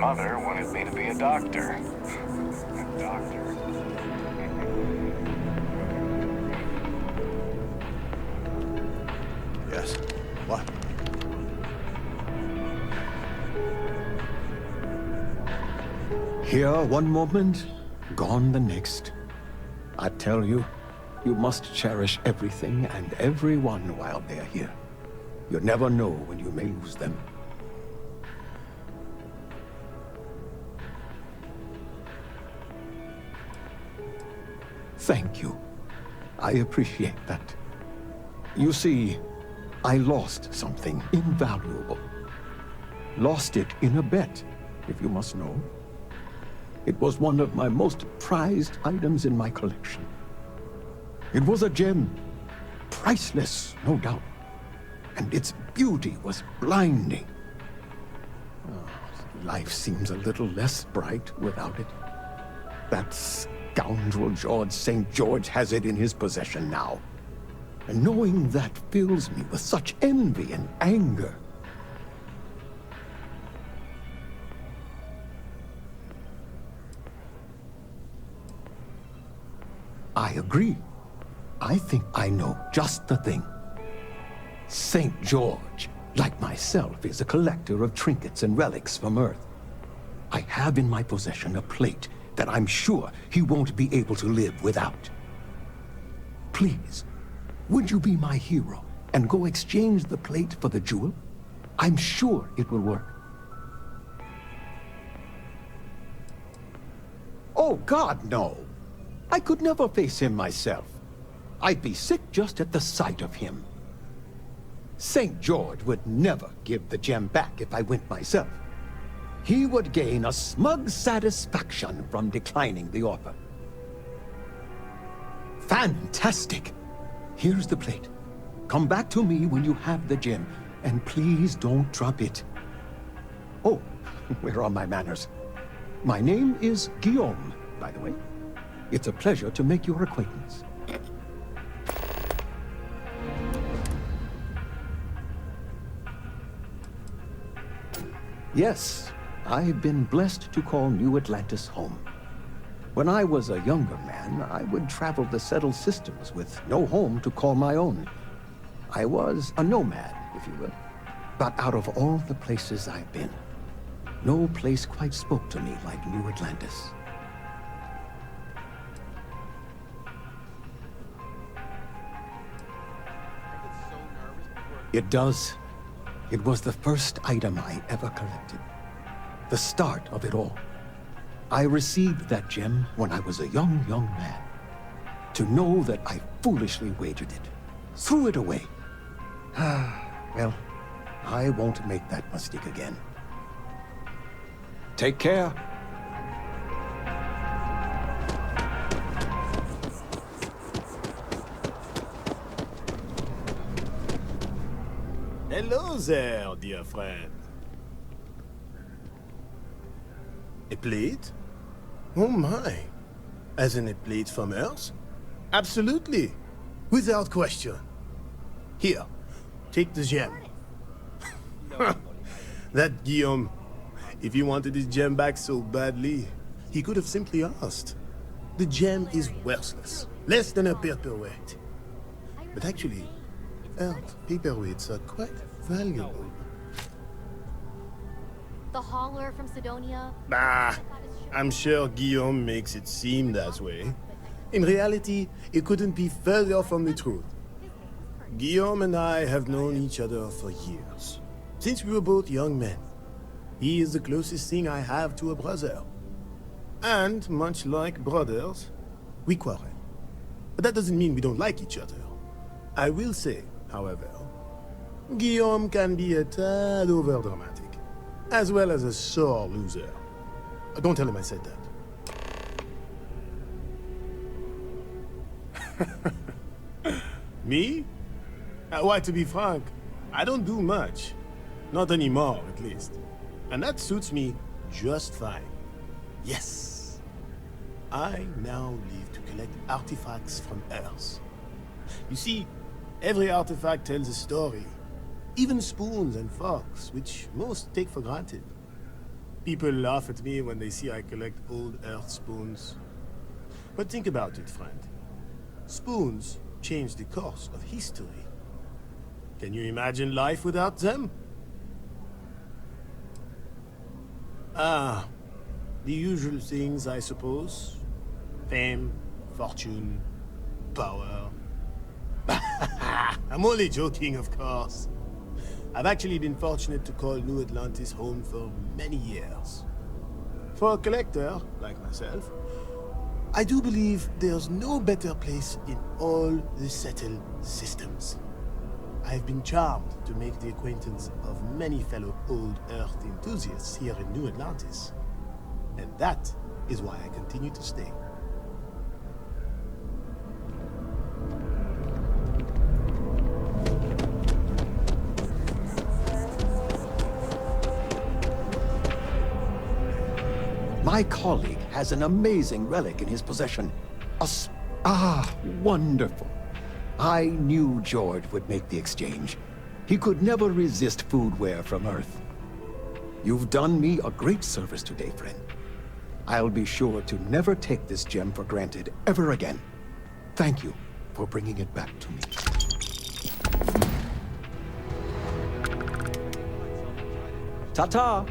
mother wanted me to be a doctor. A doctor. Yes. What? Here one moment, gone the next. I tell you, you must cherish everything and everyone while they're here. You never know when you may lose them. Thank you. I appreciate that. You see, I lost something invaluable. Lost it in a bet, if you must know. It was one of my most prized items in my collection. It was a gem, priceless, no doubt. And its beauty was blinding. Oh, life seems a little less bright without it. That scoundrel George St. George has it in his possession now. And knowing that fills me with such envy and anger. I agree. I think I know just the thing. St. George, like myself, is a collector of trinkets and relics from Earth. I have in my possession a plate that I'm sure he won't be able to live without. Please, would you be my hero and go exchange the plate for the jewel? I'm sure it will work. Oh, God, no. I could never face him myself. I'd be sick just at the sight of him. St. George would never give the gem back if I went myself. He would gain a smug satisfaction from declining the offer. Fantastic! Here's the plate. Come back to me when you have the gem, and please don't drop it. Oh, where are my manners? My name is Guillaume, by the way. It's a pleasure to make your acquaintance. Yes, I've been blessed to call New Atlantis home. When I was a younger man, I would travel the settled systems with no home to call my own. I was a nomad, if you will. But out of all the places I've been, no place quite spoke to me like New Atlantis. It does. It was the first item I ever collected. The start of it all. I received that gem when I was a young man. To know that I foolishly wagered it, threw it away. Well, I won't make that mistake again. Take care. Hello there, dear friend. A plate? Oh my. As in a plate from Earth? Absolutely. Without question. Here, take the gem. That Guillaume, if he wanted his gem back so badly, he could have simply asked. The gem is worthless, less than a paperweight. But actually, Earth paperweights are quite valuable. The hauler from Sidonia? Bah, I'm sure Guillaume makes it seem that way. In reality, it couldn't be further from the truth. Guillaume and I have known each other for years, since we were both young men. He is the closest thing I have to a brother. And, much like brothers, we quarrel. But that doesn't mean we don't like each other. I will say, however, Guillaume can be a tad overdramatic, as well as a sore loser. Don't tell him I said that. Me? Why, to be frank, I don't do much. Not anymore, at least. And that suits me just fine. Yes. I now live to collect artifacts from Earth. You see, every artifact tells a story. Even spoons and forks, which most take for granted. People laugh at me when they see I collect old Earth spoons. But think about it, friend. Spoons change the course of history. Can you imagine life without them? Ah, the usual things, I suppose. Fame, fortune, power. I'm only joking, of course. I've actually been fortunate to call New Atlantis home for many years. For a collector, like myself, I do believe there's no better place in all the settled systems. I've been charmed to make the acquaintance of many fellow old Earth enthusiasts here in New Atlantis. And that is why I continue to stay. My colleague has an amazing relic in his possession. Wonderful. I knew George would make the exchange. He could never resist foodware from Earth. You've done me a great service today, friend. I'll be sure to never take this gem for granted ever again. Thank you for bringing it back to me. Ta-ta!